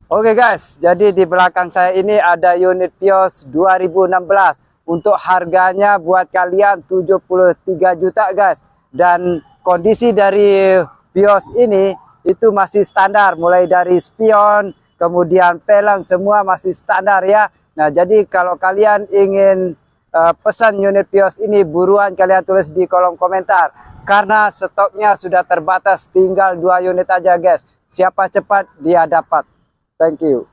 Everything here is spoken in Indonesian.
Oke guys, jadi di belakang saya ini ada unit Vios 2016. Untuk harganya buat kalian 73 juta guys. Dan kondisi dari Vios ini itu masih standar. Mulai dari spion, kemudian pelang, semua masih standar ya. Nah jadi kalau kalian ingin pesan unit Vios ini, buruan kalian tulis di kolom komentar. Karena stoknya sudah terbatas, tinggal 2 unit aja guys. Siapa cepat dia dapat. Thank you.